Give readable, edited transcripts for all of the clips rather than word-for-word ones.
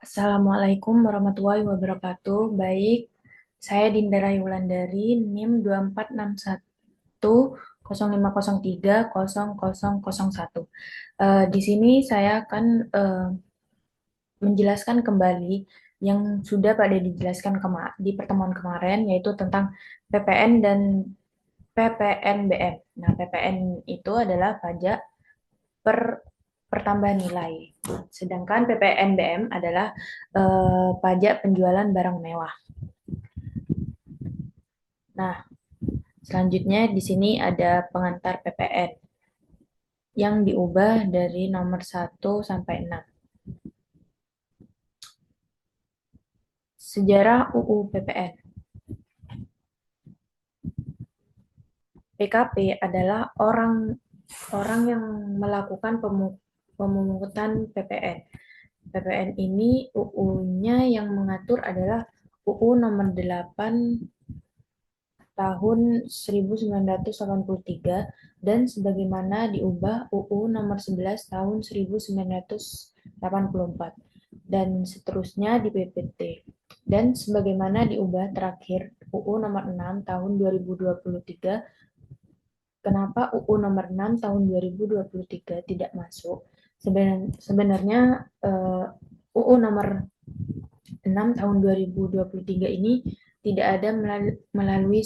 Assalamualaikum warahmatullahi wabarakatuh. Baik, saya Dinda Rayu Wulandari, NIM 2461 di sini saya akan menjelaskan kembali yang sudah pada dijelaskan di pertemuan kemarin, yaitu tentang PPN dan PPNBM. Nah, PPN itu adalah pajak per pertambahan nilai. Sedangkan PPNBM adalah pajak penjualan barang mewah. Nah, selanjutnya di sini ada pengantar PPN yang diubah dari nomor 1 sampai 6. Sejarah UU PPN. PKP adalah orang yang melakukan pemungutan PPN. PPN ini UU-nya yang mengatur adalah UU nomor 8 tahun 1983 dan sebagaimana diubah UU nomor 11 tahun 1984 dan seterusnya di PPT dan sebagaimana diubah terakhir UU nomor 6 tahun 2023. Kenapa UU nomor 6 tahun 2023 tidak masuk? Sebenarnya UU nomor 6 tahun 2023 ini tidak ada melalui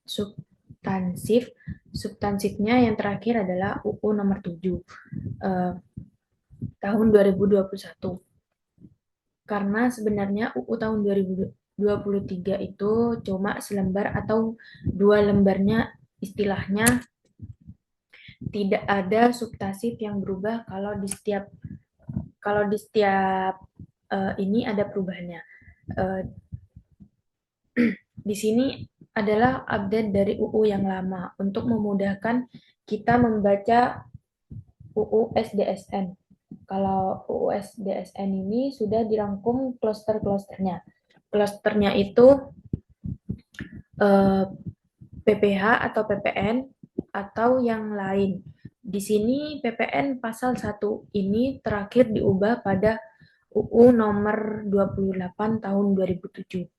substansifnya yang terakhir adalah UU nomor 7 tahun 2021. Karena sebenarnya UU tahun 2023 itu cuma selembar atau 2 lembarnya, istilahnya tidak ada substansif yang berubah kalau di setiap ini ada perubahannya. Di sini adalah update dari UU yang lama untuk memudahkan kita membaca UU SDSN. Kalau UU SDSN ini sudah dirangkum klaster-klasternya. Klasternya itu PPH atau PPN atau yang lain. Di sini PPN pasal 1 ini terakhir diubah pada UU nomor 28 tahun 2007.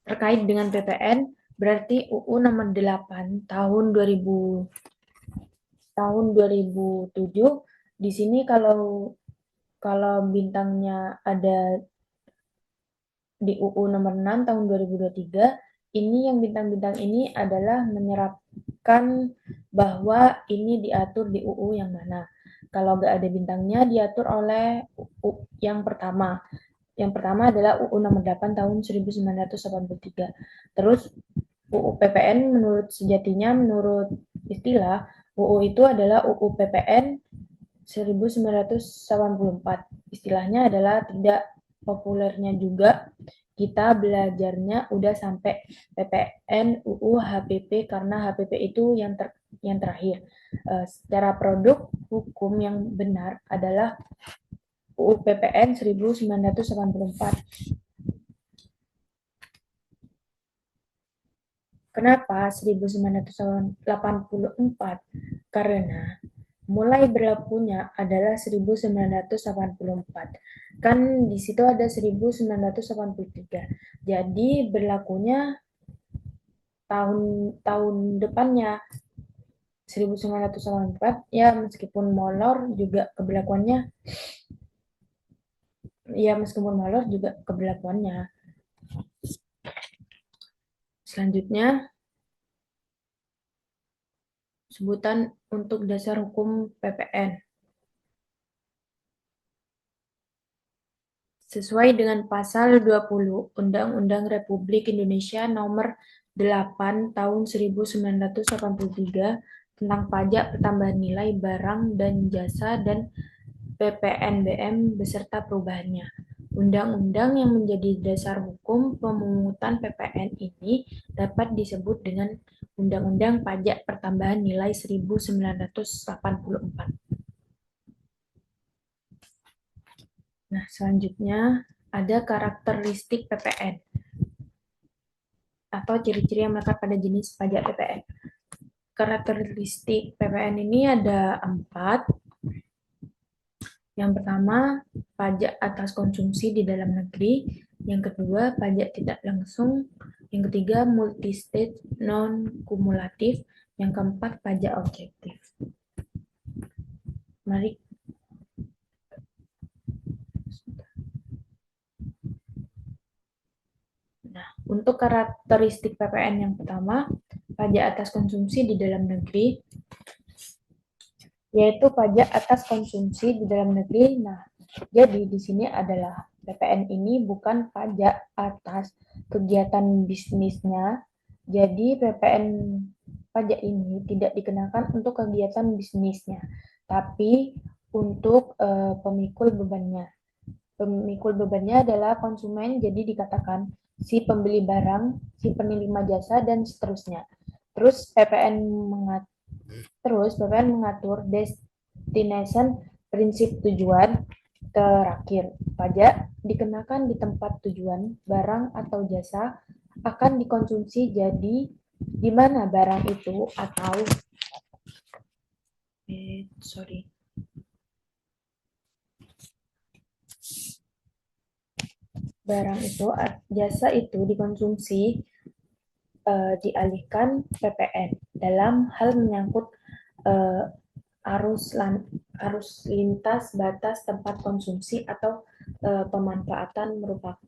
Terkait dengan PPN, berarti UU nomor 8 tahun 2007. Di sini kalau bintangnya ada di UU nomor 6 tahun 2023, ini yang bintang-bintang ini adalah menyerapkan bahwa ini diatur di UU yang mana. Kalau nggak ada bintangnya, diatur oleh UU yang pertama. Yang pertama adalah UU nomor 8 tahun 1983. Terus UU PPN menurut sejatinya, menurut istilah, UU itu adalah UU PPN 1984. Istilahnya adalah tidak populernya juga kita belajarnya udah sampai PPN UU HPP karena HPP itu yang terakhir. Secara produk hukum yang benar adalah UU PPN 1984. Kenapa 1984? Karena mulai berlakunya adalah 1984. Kan di situ ada 1983. Jadi berlakunya tahun depannya 1984, ya meskipun molor juga keberlakuannya, Selanjutnya, sebutan untuk dasar hukum PPN. Sesuai dengan pasal 20 Undang-Undang Republik Indonesia Nomor 8 Tahun 1983 tentang pajak pertambahan nilai barang dan jasa dan PPNBM beserta perubahannya. Undang-undang yang menjadi dasar hukum pemungutan PPN ini dapat disebut dengan Undang-Undang Pajak Pertambahan Nilai 1984. Nah, selanjutnya ada karakteristik PPN atau ciri-ciri yang melekat pada jenis pajak PPN. karakteristik PPN ini ada 4. Yang pertama, pajak atas konsumsi di dalam negeri. Yang kedua, pajak tidak langsung. Yang ketiga, multi-stage non-kumulatif. Yang keempat, pajak objektif. Mari. Nah, untuk karakteristik PPN yang pertama, pajak atas konsumsi di dalam negeri, yaitu pajak atas konsumsi di dalam negeri. Nah, jadi di sini adalah PPN ini bukan pajak atas kegiatan bisnisnya. Jadi PPN pajak ini tidak dikenakan untuk kegiatan bisnisnya, tapi untuk pemikul bebannya. Pemikul bebannya adalah konsumen, jadi dikatakan si pembeli barang, si penerima jasa, dan seterusnya. Terus PPN mengatur destination, prinsip tujuan. Terakhir, pajak dikenakan di tempat tujuan barang atau jasa akan dikonsumsi, jadi di mana barang itu atau sorry barang itu jasa itu dikonsumsi dialihkan PPN dalam hal menyangkut uh, arus lintas batas tempat konsumsi atau pemanfaatan merupakan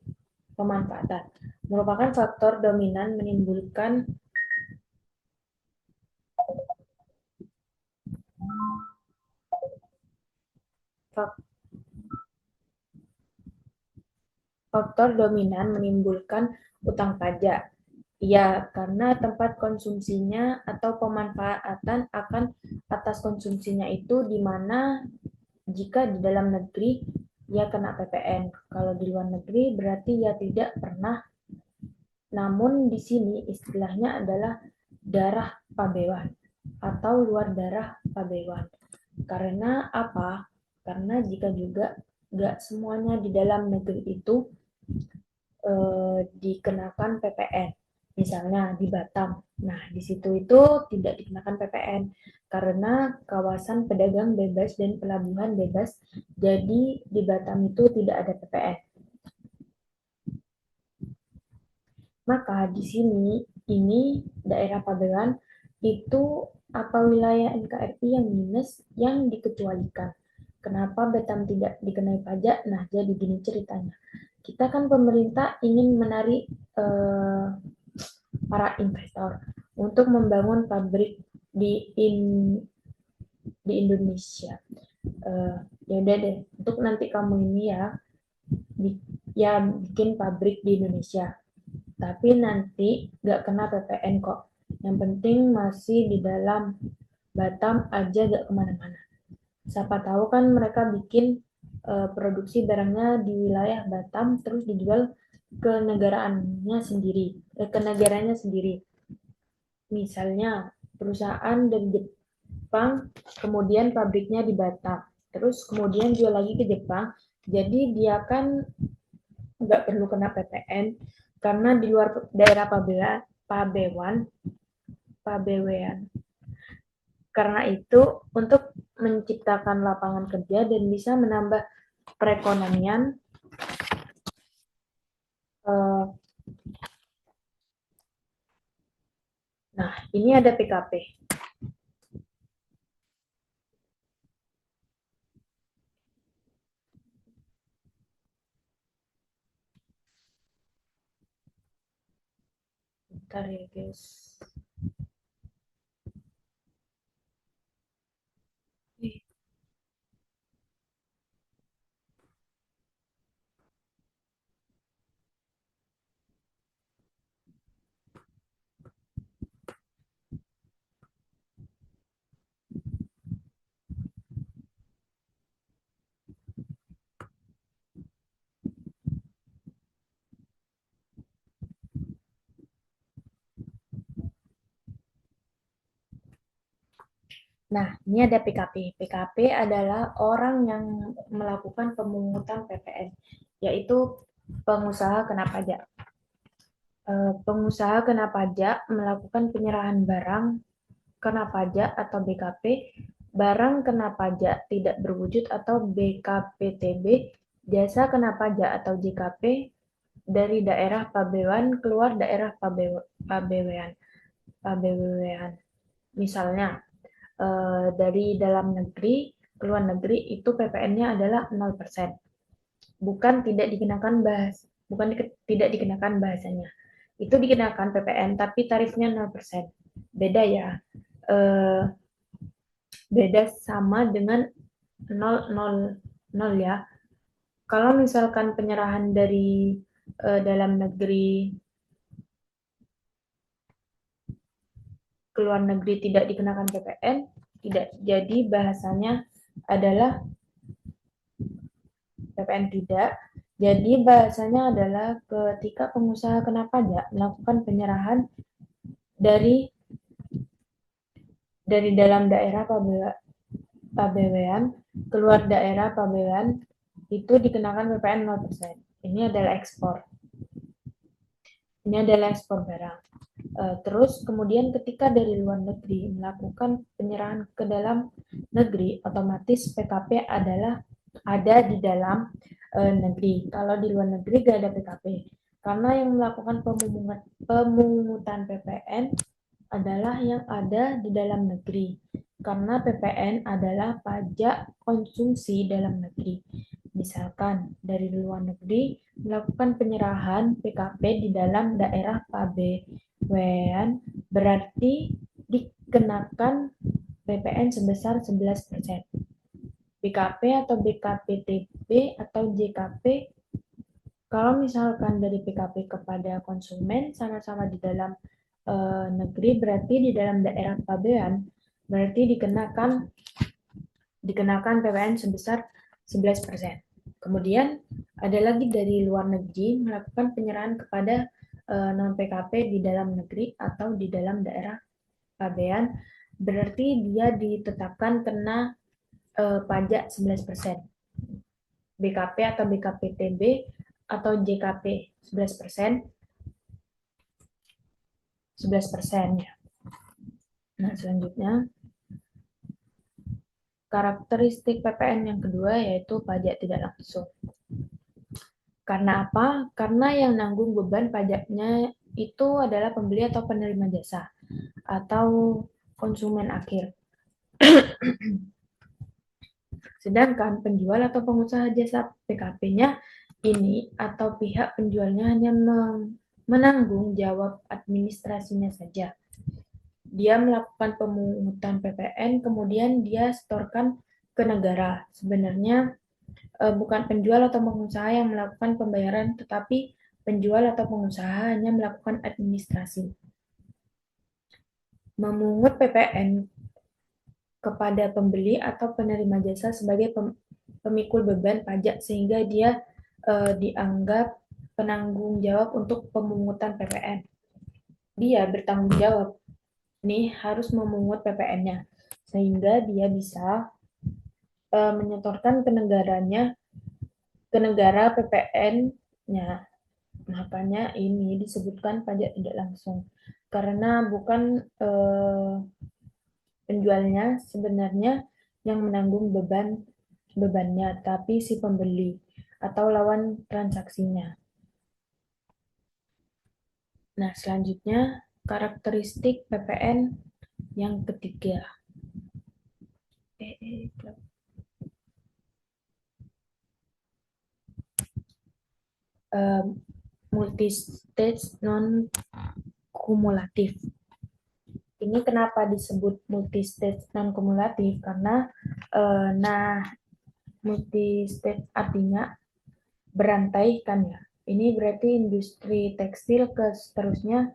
faktor dominan menimbulkan utang pajak. Ya, karena tempat konsumsinya atau pemanfaatan akan atas konsumsinya itu di mana jika di dalam negeri ya kena PPN. Kalau di luar negeri berarti ya tidak pernah. Namun di sini istilahnya adalah darah pabewan atau luar darah pabewan. Karena apa? Karena jika juga nggak semuanya di dalam negeri itu dikenakan PPN. Misalnya di Batam. Nah, di situ itu tidak dikenakan PPN karena kawasan pedagang bebas dan pelabuhan bebas. Jadi di Batam itu tidak ada PPN. Maka di sini ini daerah Pabean itu apa wilayah NKRI yang minus yang dikecualikan. Kenapa Batam tidak dikenai pajak? Nah, jadi gini ceritanya. Kita kan pemerintah ingin menarik para investor untuk membangun pabrik di Indonesia. Ya udah deh, untuk nanti kamu ini ya bikin pabrik di Indonesia. Tapi nanti nggak kena PPN kok. Yang penting masih di dalam Batam aja, nggak kemana-mana. Siapa tahu kan mereka bikin produksi barangnya di wilayah Batam terus dijual ke negaraannya sendiri, ke negaranya sendiri. Misalnya perusahaan dari Jepang, kemudian pabriknya di Batam, terus kemudian jual lagi ke Jepang. Jadi dia kan nggak perlu kena PPN karena di luar daerah Pabewan, Pabewean. Karena itu untuk menciptakan lapangan kerja dan bisa menambah perekonomian nah, ini ada PKP. Bentar ya, guys. Nah, ini ada PKP. PKP adalah orang yang melakukan pemungutan PPN, yaitu pengusaha kena pajak. Pengusaha kena pajak melakukan penyerahan barang kena pajak atau BKP, barang kena pajak tidak berwujud atau BKPTB, jasa kena pajak atau JKP dari daerah pabean keluar daerah pabean. Misalnya dari dalam negeri ke luar negeri itu PPN-nya adalah 0%. Bukan tidak dikenakan tidak dikenakan bahasanya. Itu dikenakan PPN tapi tarifnya 0%. Beda ya. Eh, Beda sama dengan 000 ya. Kalau misalkan penyerahan dari dalam negeri ke luar negeri tidak dikenakan PPN, tidak. Jadi bahasanya adalah PPN tidak. Jadi bahasanya adalah ketika pengusaha kena pajak melakukan penyerahan dari dalam daerah pabean keluar daerah pabean itu dikenakan PPN 0%. Ini adalah ekspor. Ini adalah ekspor barang. Terus kemudian ketika dari luar negeri melakukan penyerahan ke dalam negeri, otomatis PKP adalah ada di dalam negeri. Kalau di luar negeri gak ada PKP. Karena yang melakukan pemungutan PPN adalah yang ada di dalam negeri. Karena PPN adalah pajak konsumsi dalam negeri. Misalkan dari luar negeri melakukan penyerahan PKP di dalam daerah pabean berarti dikenakan PPN sebesar 11%. BKP atau BKPTB atau JKP kalau misalkan dari PKP kepada konsumen sama-sama di dalam negeri berarti di dalam daerah pabean berarti dikenakan PPN sebesar 11%. Kemudian ada lagi dari luar negeri melakukan penyerahan kepada non PKP di dalam negeri atau di dalam daerah pabean berarti dia ditetapkan kena pajak 11%. BKP atau BKPTB atau JKP 11%. 11% ya. Nah, selanjutnya karakteristik PPN yang kedua yaitu pajak tidak langsung. Karena apa? Karena yang nanggung beban pajaknya itu adalah pembeli atau penerima jasa atau konsumen akhir. Sedangkan penjual atau pengusaha jasa PKP-nya ini atau pihak penjualnya hanya menanggung jawab administrasinya saja. Dia melakukan pemungutan PPN, kemudian dia setorkan ke negara. Sebenarnya bukan penjual atau pengusaha yang melakukan pembayaran, tetapi penjual atau pengusaha hanya melakukan administrasi. Memungut PPN kepada pembeli atau penerima jasa sebagai pemikul beban pajak sehingga dia dianggap penanggung jawab untuk pemungutan PPN. Dia bertanggung jawab nih harus memungut PPN-nya sehingga dia bisa menyetorkan ke negaranya ke negara PPN-nya. Makanya ini disebutkan pajak tidak langsung karena bukan penjualnya sebenarnya yang menanggung bebannya, tapi si pembeli atau lawan transaksinya. Nah, selanjutnya karakteristik PPN yang ketiga. Multistage non-kumulatif. Ini kenapa disebut multistage non-kumulatif? Karena multistage artinya berantai kan ya. Ini berarti industri tekstil ke seterusnya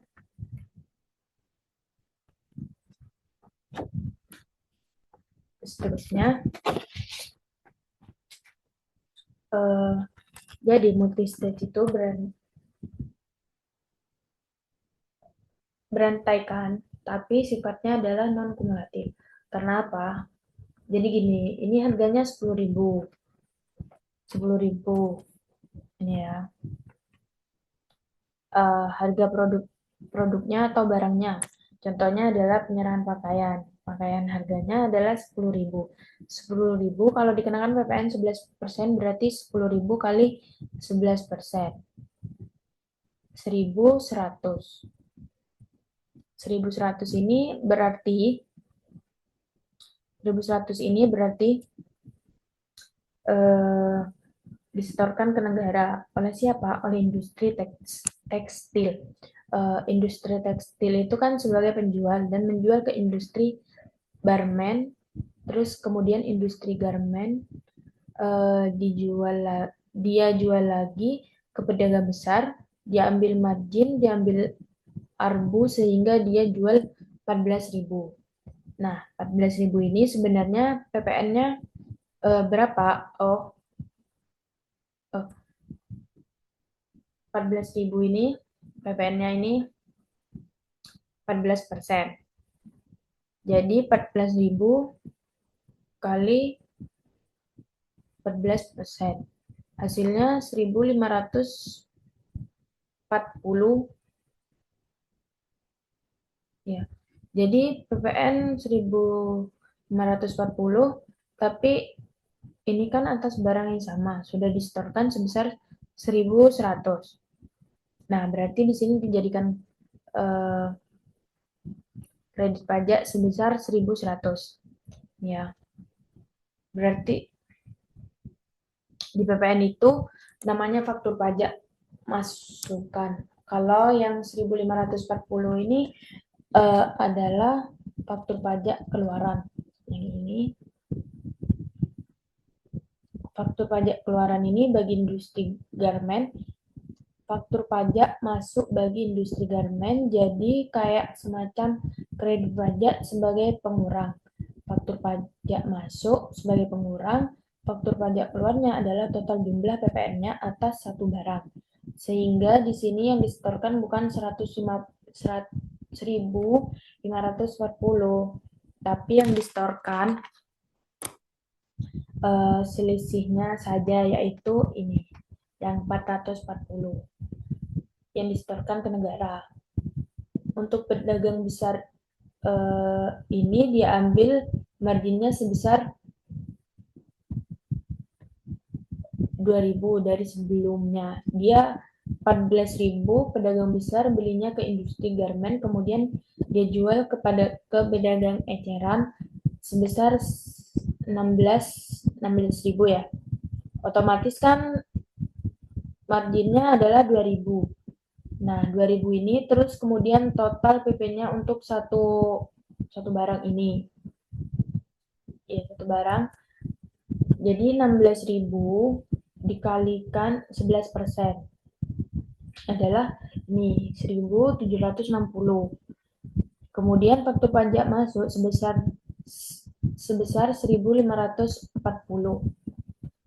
jadi multistage itu berantaikan tapi sifatnya adalah non kumulatif. Karena apa? Jadi gini, ini harganya 10.000. 10.000 ini ya. Harga produknya atau barangnya Contohnya adalah penyerahan pakaian. Pakaian harganya adalah 10.000. 10.000 kalau dikenakan PPN 11% berarti 10.000 kali 11%. 1.100. 1.100 ini berarti 1.100 ini berarti disetorkan ke negara oleh siapa? Oleh industri tekstil. Industri tekstil itu kan sebagai penjual dan menjual ke industri garmen, terus kemudian industri garmen dia jual lagi ke pedagang besar, dia ambil margin, dia ambil arbu sehingga dia jual 14.000. Nah, 14.000 ini sebenarnya PPN-nya berapa? Oh, 14.000 ini PPN-nya ini 14%. Jadi 14.000 kali 14%. Hasilnya 1.540 ya. Jadi PPN 1.540 tapi ini kan atas barang yang sama, sudah disetorkan sebesar 1.100. Nah, berarti di sini dijadikan kredit pajak sebesar 1.100. Ya. Berarti di PPN itu namanya faktur pajak masukan. Kalau yang 1.540 ini adalah faktur pajak keluaran. Yang ini faktur pajak keluaran ini bagi industri garmen, faktur pajak masuk bagi industri garmen, jadi kayak semacam kredit pajak sebagai pengurang. Faktur pajak masuk sebagai pengurang, faktur pajak keluarnya adalah total jumlah PPN-nya atas satu barang. Sehingga di sini yang disetorkan bukan 1.540, tapi yang disetorkan selisihnya saja, yaitu ini yang 440 yang disetorkan ke negara. Untuk pedagang besar ini dia ambil marginnya sebesar 2.000 dari sebelumnya. Dia 14.000 pedagang besar belinya ke industri garmen, kemudian dia jual ke pedagang eceran sebesar 16.000 ya. Otomatis kan marginnya adalah 2.000. Nah, 2.000 ini terus kemudian total PP-nya untuk satu barang ini. Ya, satu barang. Jadi 16.000 dikalikan 11% adalah ini 1.760. Kemudian faktur pajak masuk sebesar 1.540.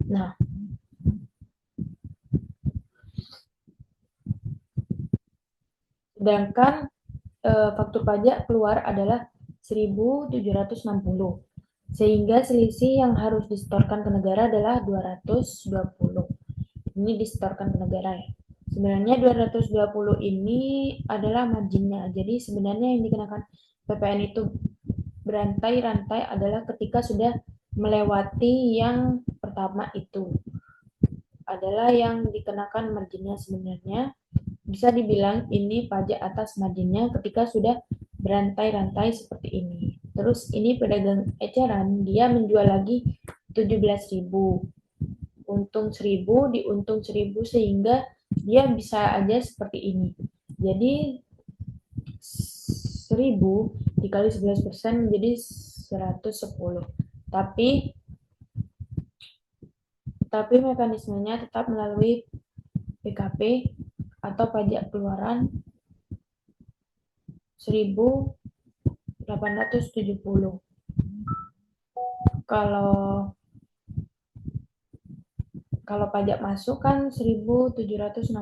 Nah, sedangkan faktur pajak keluar adalah 1.760. Sehingga selisih yang harus disetorkan ke negara adalah 220. Ini disetorkan ke negara ya. Sebenarnya 220 ini adalah marginnya. Jadi sebenarnya yang dikenakan PPN itu berantai-rantai adalah ketika sudah melewati yang pertama itu. Adalah yang dikenakan marginnya sebenarnya. Bisa dibilang ini pajak atas marginnya ketika sudah berantai-rantai seperti ini. Terus ini pedagang eceran, dia menjual lagi 17.000. Untung 1.000 diuntung 1.000 sehingga dia bisa aja seperti ini. Jadi 1.000 dikali 11% menjadi 110. Tapi mekanismenya tetap melalui PKP atau pajak keluaran 1.870. Kalau pajak masuk kan 1.760.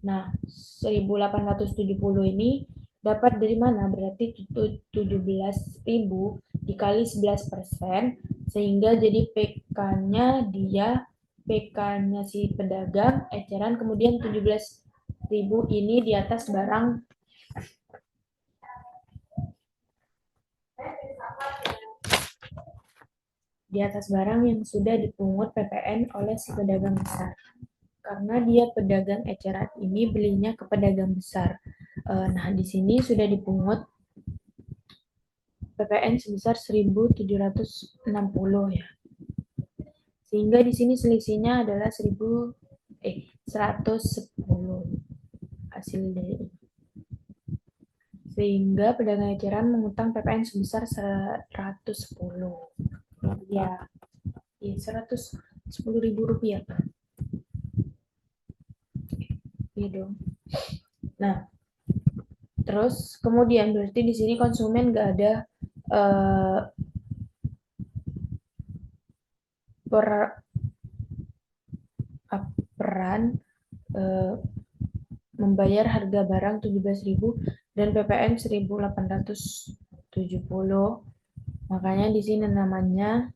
Nah, 1.870 ini dapat dari mana? Berarti 17.000 dikali 11%, sehingga jadi PK-nya si pedagang eceran, kemudian 17.000 ini di atas barang di atas barang yang sudah dipungut PPN oleh si pedagang besar. Karena dia pedagang eceran ini belinya ke pedagang besar. Nah, di sini sudah dipungut PPN sebesar 1.760 ya. Sehingga di sini selisihnya adalah 110 hasil dari ini. Sehingga pedagang eceran mengutang PPN sebesar 110. Ya, ya 110.000 rupiah. Iya dong. Nah, terus kemudian berarti di sini konsumen nggak ada uh, peran uh, membayar harga barang 17.000 dan PPN 1.870. Makanya di sini namanya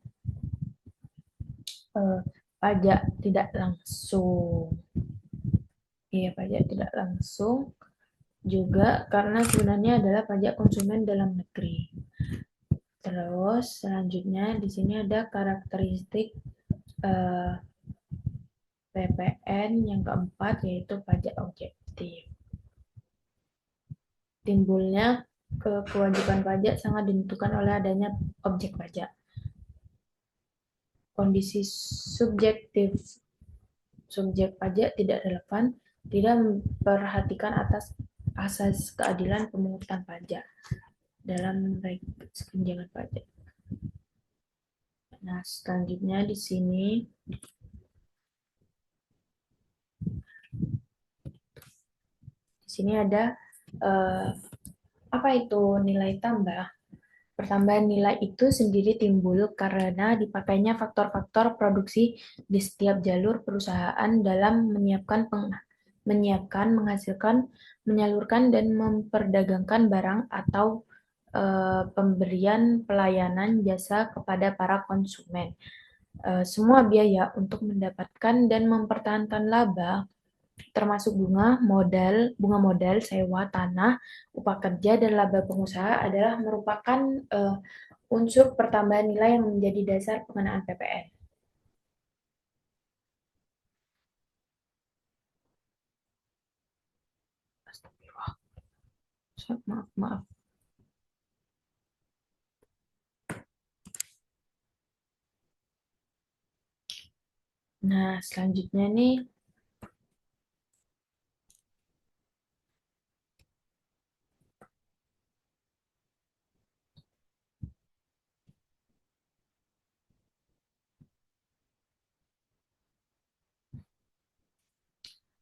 pajak tidak langsung. Iya, pajak tidak langsung juga karena sebenarnya adalah pajak konsumen dalam negeri. Terus selanjutnya di sini ada karakteristik PPN yang keempat yaitu pajak objektif. Timbulnya kewajiban pajak sangat ditentukan oleh adanya objek pajak. Kondisi subjektif subjek pajak tidak relevan, tidak memperhatikan atas asas keadilan pemungutan pajak dalam kesenjangan pajak. Nah, selanjutnya di sini ada apa itu nilai tambah? Pertambahan nilai itu sendiri timbul karena dipakainya faktor-faktor produksi di setiap jalur perusahaan dalam menyiapkan, menghasilkan, menyalurkan, dan memperdagangkan barang atau pemberian pelayanan jasa kepada para konsumen. Semua biaya untuk mendapatkan dan mempertahankan laba termasuk bunga modal, sewa tanah, upah kerja, dan laba pengusaha adalah merupakan unsur pertambahan nilai yang menjadi dasar pengenaan PPN. Maaf. Nah, selanjutnya nih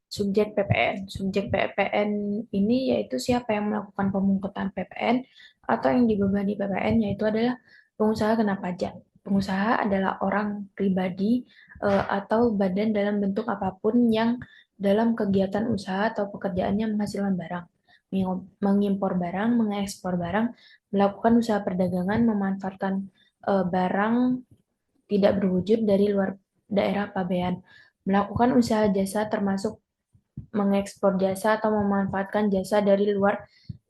subjek PPN. Subjek PPN ini yaitu siapa yang melakukan pemungutan PPN atau yang dibebani PPN, yaitu adalah pengusaha kena pajak. Pengusaha adalah orang pribadi atau badan dalam bentuk apapun yang dalam kegiatan usaha atau pekerjaannya menghasilkan barang, mengimpor barang, mengekspor barang, melakukan usaha perdagangan, memanfaatkan barang tidak berwujud dari luar daerah pabean, melakukan usaha jasa termasuk mengekspor jasa atau memanfaatkan jasa dari luar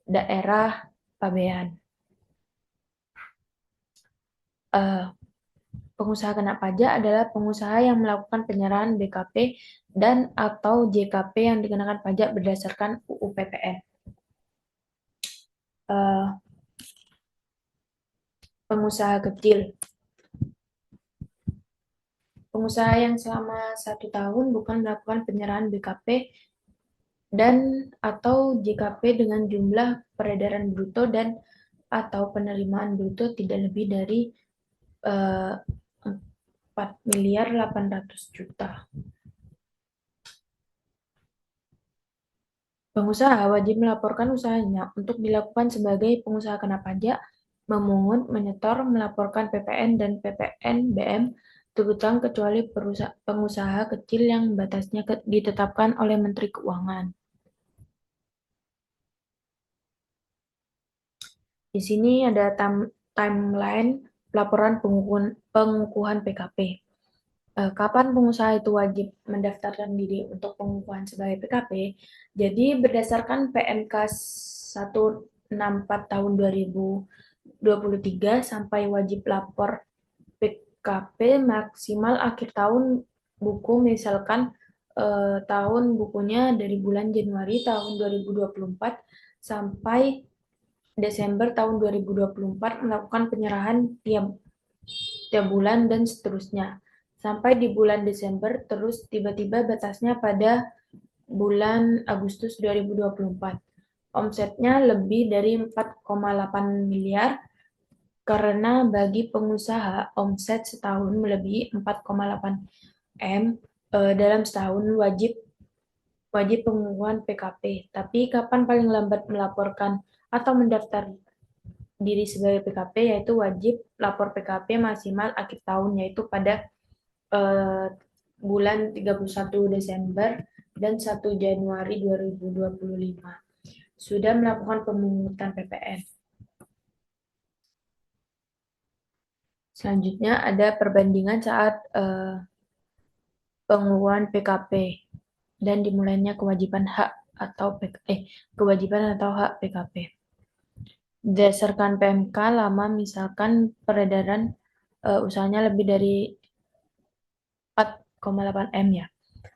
daerah pabean. Pengusaha kena pajak adalah pengusaha yang melakukan penyerahan BKP dan atau JKP yang dikenakan pajak berdasarkan UU PPN. Pengusaha kecil. Pengusaha yang selama 1 tahun bukan melakukan penyerahan BKP dan atau JKP dengan jumlah peredaran bruto dan atau penerimaan bruto tidak lebih dari 4.800.000.000. Pengusaha wajib melaporkan usahanya untuk dilakukan sebagai pengusaha kena pajak, memungut, menyetor, melaporkan PPN dan PPNBM terutang kecuali pengusaha kecil yang batasnya ditetapkan oleh Menteri Keuangan. Di sini ada timeline laporan pengukuhan PKP. Kapan pengusaha itu wajib mendaftarkan diri untuk pengukuhan sebagai PKP? Jadi berdasarkan PMK 164 tahun 2023 sampai wajib lapor PKP maksimal akhir tahun buku, misalkan tahun bukunya dari bulan Januari tahun 2024 sampai Desember tahun 2024 melakukan penyerahan tiap tiap bulan dan seterusnya. Sampai di bulan Desember terus tiba-tiba batasnya pada bulan Agustus 2024. Omsetnya lebih dari 4,8 miliar karena bagi pengusaha omset setahun melebihi 4,8 M dalam setahun wajib wajib pengumuman PKP. Tapi kapan paling lambat melaporkan atau mendaftar diri sebagai PKP, yaitu wajib lapor PKP maksimal akhir tahun, yaitu pada eh, bulan 31 Desember dan 1 Januari 2025. Sudah melakukan pemungutan PPN. Selanjutnya ada perbandingan saat pengumuman PKP dan dimulainya kewajiban atau hak PKP. Berdasarkan PMK lama, misalkan peredaran usahanya lebih dari 4,8 M ya.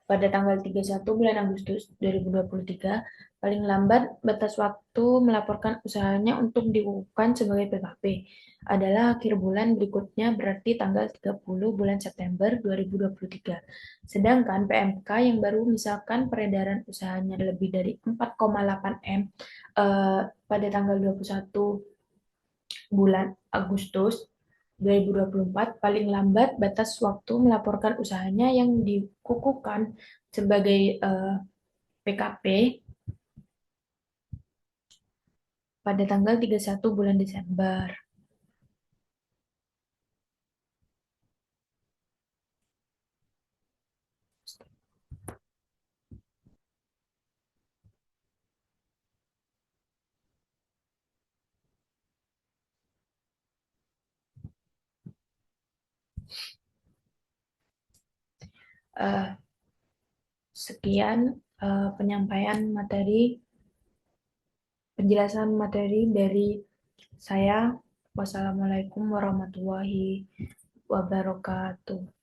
Pada tanggal 31 bulan Agustus 2023, paling lambat batas waktu melaporkan usahanya untuk dikukuhkan sebagai PKP adalah akhir bulan berikutnya, berarti tanggal 30 bulan September 2023. Sedangkan PMK yang baru, misalkan peredaran usahanya lebih dari 4,8 M pada tanggal 21 bulan Agustus 2024, paling lambat batas waktu melaporkan usahanya yang dikukuhkan sebagai PKP pada tanggal 31 bulan Desember. Uh, Sekian penyampaian penjelasan materi dari saya. Wassalamualaikum warahmatullahi wabarakatuh.